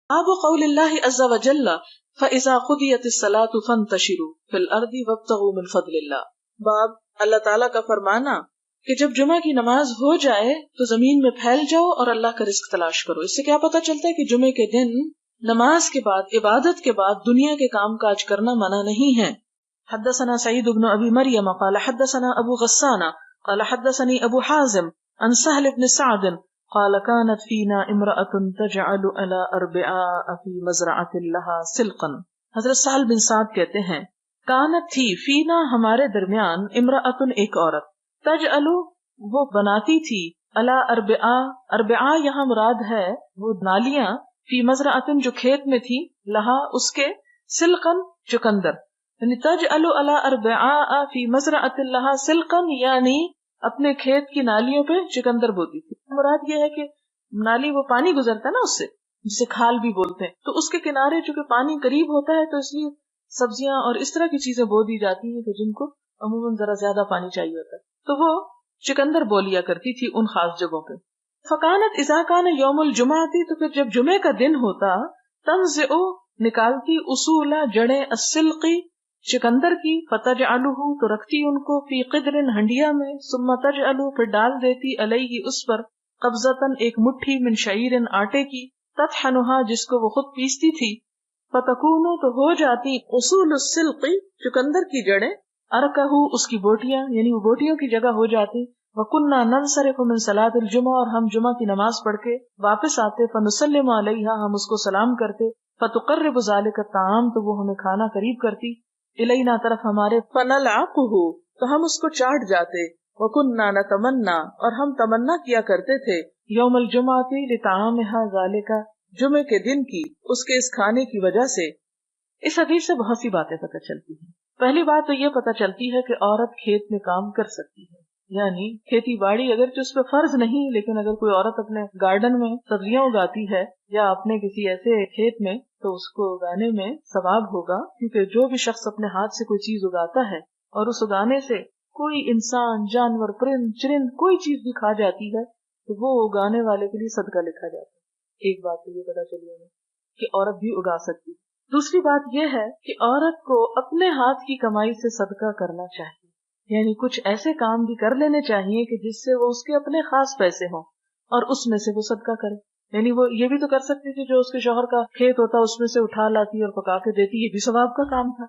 باب قول اللہ عز وجل فإذا قضیت الصلاة فانتشروا فی الارض وابتغوا من فضل اللہ. باب اللہ تعالیٰ کا فرمانا کہ جب جمعہ کی نماز ہو جائے تو زمین میں پھیل جاؤ اور اللہ کا رزق تلاش کرو. اس سے کیا پتہ چلتا ہے کہ جمعے کے دن نماز کے بعد عبادت کے بعد دنیا کے کام کاج کرنا منع نہیں ہے. حدثنا سعید بن ابی مریم قال حدثنا ابو غسان قال حدثني ابو حازم عن سهل بن سعد قال كانت فينا امرأة تجعل على اربعاء في مزرعة لها سلقا. حضرت سہل بن سعد کہتے ہیں کانت تھی فینا ہمارے درمیان امرأة ایک عورت تجعل وہ بناتی تھی علی اربعاء یہاں مراد ہے وہ نالیاں فی مزرعة جو کھیت میں تھی لہا اس کے سلقن چقندر یعنی تجعل علی اربعاء فی مزرعة لها سلقا یعنی اپنے کھیت کی نالیوں پہ چقندر بوتی تھی. مراد یہ ہے کہ نالی وہ پانی گزرتا ہے نا اس سے جسے کھال بھی بولتے ہیں تو اس کے کنارے چونکہ پانی قریب ہوتا ہے تو اس لیے سبزیاں اور اس طرح کی چیزیں بو دی جاتی ہیں کہ جن کو عموماً ذرا زیادہ پانی چاہیے ہوتا ہے تو وہ چقندر بو لیا کرتی تھی ان خاص جگہوں پہ. فکانت اذا کان یوم الجمعہ تھی تو پھر جب جمعے کا دن ہوتا تنزع نکالتی اصول جڑیں السلقی چقندر کی فتجعلہ تو رکھتی ان کو فی قدر ہنڈیا میں ثم تجعل پھر ڈال دیتی علیہ اس پر قبضتاً ایک مٹھی من شعیر آٹے کی تطحنها جس کو وہ خود پیستی تھی فتکون تو ہو جاتی اصول السلق چقندر کی جڑیں ارکہ اس کی بوٹیاں یعنی وہ بوٹیوں کی جگہ ہو جاتی. وکننا ننصرف من صلاۃ الجمعہ اور ہم جمعہ کی نماز پڑھ کے واپس آتے فنسلم علیہا ہم اس کو سلام کرتے فتقرب ذلک الطعام تو وہ ہمیں کھانا قریب کرتی الینا طرف ہمارے فنلعقہ تو ہم اس کو چاٹ جاتے. وکننا نتمنا اور ہم تمنا کیا کرتے تھے یوم الجمعۃ لطعامها ذالک جمعے کے دن کی اس کے اس کھانے کی وجہ سے. اس حدیث سے بہت سی باتیں پتہ چلتی ہیں. پہلی بات تو یہ پتہ چلتی ہے کہ عورت کھیت میں کام کر سکتی ہے یعنی کھیتی باڑی اگرچہ اس پہ فرض نہیں لیکن اگر کوئی عورت اپنے گارڈن میں سبزیاں اگاتی ہے یا اپنے کسی ایسے کھیت میں تو اس کو اگانے میں ثواب ہوگا کیونکہ جو بھی شخص اپنے ہاتھ سے کوئی چیز اگاتا ہے اور اس اگانے سے کوئی انسان جانور پرند چرند کوئی چیز بھی کھا جاتی ہے تو وہ اگانے والے کے لیے صدقہ لکھا جاتا ہے. ایک بات تو یہ پتہ چلی ہمیں کہ عورت بھی اگا سکتی. دوسری بات یہ ہے کہ عورت کو اپنے ہاتھ کی کمائی سے صدقہ کرنا چاہیے یعنی کچھ ایسے کام بھی کر لینے چاہیے کہ جس سے وہ اس کے اپنے خاص پیسے ہوں اور اس میں سے وہ صدقہ کرے. یعنی وہ یہ بھی تو کر سکتی تھی جو اس کے شوہر کا کھیت ہوتا اس میں سے اٹھا لاتی اور پکا کے دیتی یہ بھی ثواب کا کام تھا.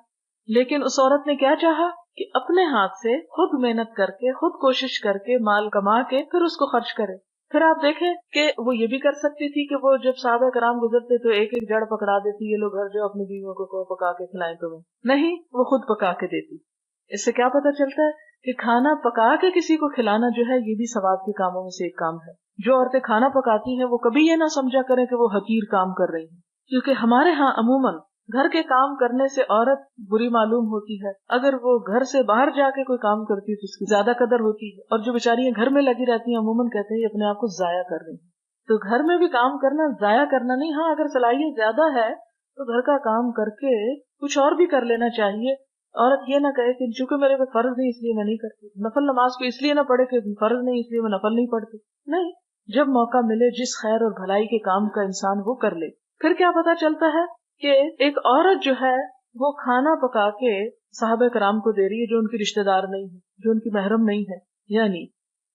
لیکن اس عورت نے کیا چاہا کہ اپنے ہاتھ سے خود محنت کر کے خود کوشش کر کے مال کما کے پھر اس کو خرچ کرے. پھر آپ دیکھیں کہ وہ یہ بھی کر سکتی تھی کہ وہ جب صحابہ کرام گزرتے تو ایک ایک جڑ پکڑا دیتی یہ لوگ گھر جو اپنی بیویوں کو پکا کے کھلائیں تمہیں. نہیں وہ خود پکا کے دیتی. اس سے کیا پتہ چلتا ہے کہ کھانا پکا کے کسی کو کھلانا جو ہے یہ بھی ثواب کے کاموں میں سے ایک کام ہے. جو عورتیں کھانا پکاتی ہیں وہ کبھی یہ نہ سمجھا کریں کہ وہ حقیر کام کر رہی ہیں کیونکہ ہمارے ہاں عموماً گھر کے کام کرنے سے عورت بری معلوم ہوتی ہے. اگر وہ گھر سے باہر جا کے کوئی کام کرتی ہے تو اس کی زیادہ قدر ہوتی ہے اور جو بیچاریاں گھر میں لگی رہتی ہیں عموماً کہتے ہیں اپنے آپ کو ضائع کر رہی ہیں. تو گھر میں بھی کام کرنا ضائع کرنا نہیں. ہاں اگر صلاحیت زیادہ ہے تو گھر کا کام کر کے کچھ اور بھی کر لینا چاہیے. عورت یہ نہ کہے کہ چونکہ میرے پہ فرض نہیں اس لیے میں نہیں کرتی, نفل نماز کو اس لیے نہ پڑھے کہ فرض نہیں اس لیے میں نفل نہیں پڑھتی. نہیں, جب موقع ملے جس خیر اور بھلائی کے کام کا انسان وہ کر لے. پھر کیا پتا چلتا ہے کہ ایک عورت جو ہے وہ کھانا پکا کے صحابہ کرام کو دے رہی ہے جو ان کی رشتہ دار نہیں ہے جو ان کی محرم نہیں ہے. یعنی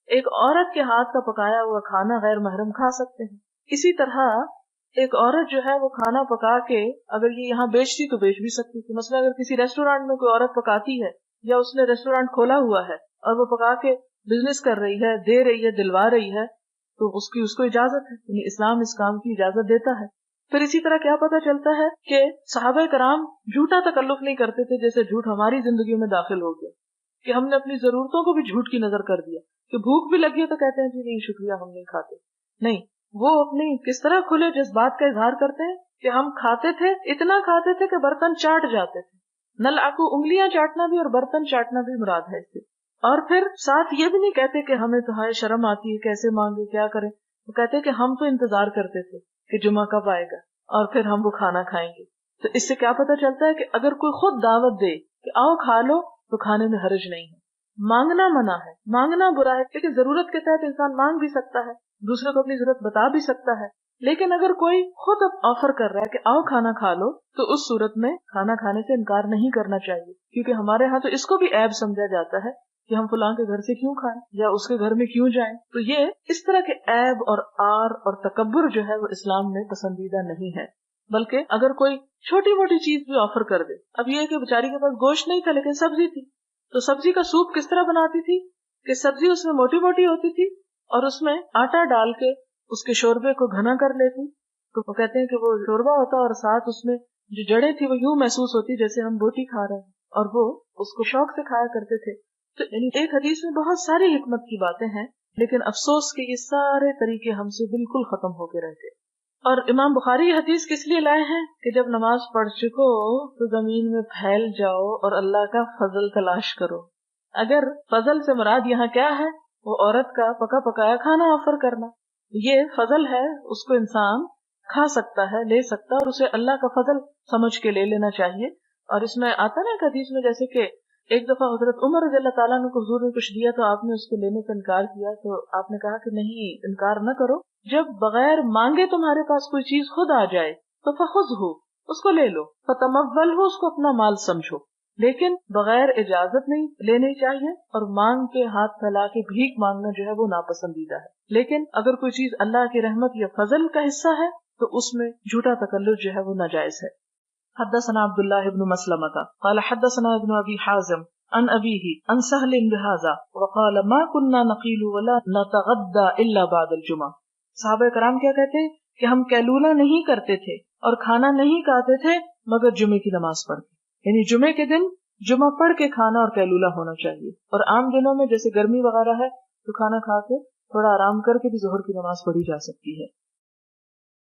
ایک عورت کے ہاتھ کا پکایا ہوا کھانا غیر محرم کھا سکتے ہیں. اسی طرح ایک عورت جو ہے وہ کھانا پکا کے اگر یہ یہاں بیچتی تو بیچ بھی سکتی تھی. مثلا اگر کسی ریسٹورینٹ میں کوئی عورت پکاتی ہے یا اس نے ریسٹورینٹ کھولا ہوا ہے اور وہ پکا کے بزنس کر رہی ہے, دے رہی ہے, دلوا رہی ہے, تو اس کو اجازت ہے. یعنی اسلام اس کام کی اجازت دیتا ہے. پھر اسی طرح کیا پتا چلتا ہے کہ صحابہ کرام جھوٹا تکلف نہیں کرتے تھے جیسے جھوٹ ہماری زندگیوں میں داخل ہو گیا کہ ہم نے اپنی ضرورتوں کو بھی جھوٹ کی نظر کر دیا کہ بھوک بھی لگی ہے تو کہتے ہیں جی نہیں شکریہ ہم نہیں کھاتے. نہیں, وہ اپنی کس طرح کھلے جذبات کا اظہار کرتے ہیں کہ ہم کھاتے تھے, اتنا کھاتے تھے کہ برتن چاٹ جاتے تھے. نلعقو انگلیاں چاٹنا بھی اور برتن چاٹنا بھی مراد ہے اس سے. اور پھر ساتھ یہ بھی نہیں کہتے کہ ہمیں تو ہائے شرم آتی ہے کیسے مانگے کیا کریں. وہ کہتے کہ ہم تو انتظار کرتے تھے کہ جمعہ کب آئے گا اور پھر ہم وہ کھانا کھائیں گے. تو اس سے کیا پتا چلتا ہے کہ اگر کوئی خود دعوت دے کہ آؤ کھا لو تو کھانے میں حرج نہیں ہے. مانگنا منع ہے, مانگنا برا ہے, لیکن ضرورت کے تحت انسان مانگ بھی سکتا ہے, دوسرے کو اپنی ضرورت بتا بھی سکتا ہے. لیکن اگر کوئی خود آفر کر رہا ہے کہ آؤ کھانا کھا لو، تو اس صورت میں کھانا کھانے سے انکار نہیں کرنا چاہیے، کیونکہ ہمارے ہاں تو اس کو بھی عیب سمجھا جاتا ہے کہ ہم فلاں کے گھر سے کیوں کھائیں یا اس کے گھر میں کیوں جائیں. تو یہ اس طرح کے عیب اور آر اور تکبر جو ہے وہ اسلام میں پسندیدہ نہیں ہے. بلکہ اگر کوئی چھوٹی موٹی چیز بھی آفر کر دے، اب یہ کہ بیچاری کے پاس گوشت نہیں تھا لیکن سبزی تھی، تو سبزی کا سوپ کس طرح بناتی تھی کہ سبزی اس میں موٹی موٹی ہوتی تھی اور اس میں آٹا ڈال کے اس کے شوربے کو گھنا کر لیتی، تو وہ کہتے ہیں کہ وہ شوربہ ہوتا اور ساتھ اس میں جو جڑیں تھی وہ یوں محسوس ہوتی جیسے ہم بوٹی کھا رہے ہیں، اور وہ اس کو شوق سے کھایا کرتے تھے. تو یعنی ایک حدیث میں بہت ساری حکمت کی باتیں ہیں، لیکن افسوس کہ یہ سارے طریقے ہم سے بالکل ختم ہو کے رہ گئے. اور امام بخاری یہ حدیث کس لیے لائے ہیں کہ جب نماز پڑھ چکو تو زمین میں پھیل جاؤ اور اللہ کا فضل تلاش کرو. اگر فضل سے مراد یہاں کیا ہے، وہ عورت کا پکا پکایا کھانا آفر کرنا، یہ فضل ہے، اس کو انسان کھا سکتا ہے، لے سکتا ہے، اور اسے اللہ کا فضل سمجھ کے لے لینا چاہیے. اور اس میں آتا نا ایک حدیث میں جیسے کہ ایک دفعہ حضرت عمر رضی اللہ تعالیٰ عنہ کو حضور نے کچھ دیا تو آپ نے اس کو لینے سے انکار کیا، تو آپ نے کہا کہ نہیں، انکار نہ کرو، جب بغیر مانگے تمہارے پاس کوئی چیز خود آ جائے تو فخذہ، اس کو لے لو، فتمولہ، اس کو اپنا مال سمجھو، لیکن بغیر اجازت نہیں لینی چاہیے، اور مانگ کے ہاتھ پھیلا کے بھیک مانگنا جو ہے وہ ناپسندیدہ ہے. لیکن اگر کوئی چیز اللہ کی رحمت یا فضل کا حصہ ہے تو اس میں جھوٹا تکلف جو ہے وہ ناجائز ہے. حدثنا عبداللہ بن مسلمة قال حدثنا ابن ابی حازم عن ابیہ عن سہل بہذا وقال ما كنا نقیل ولا نتغدى الا بعد الجمعہ. صحابہ کرام کیا کہتے ہیں کہ ہم قیلولہ نہیں کرتے تھے اور کھانا نہیں کھاتے تھے مگر جمعے کی نماز پڑھ کے، یعنی جمعے کے دن جمعہ پڑھ کے کھانا اور قیلولہ ہونا چاہیے. اور عام دنوں میں جیسے گرمی وغیرہ ہے تو کھانا کھا کے تھوڑا آرام کر کے بھی ظہر کی نماز پڑھی جا سکتی ہے.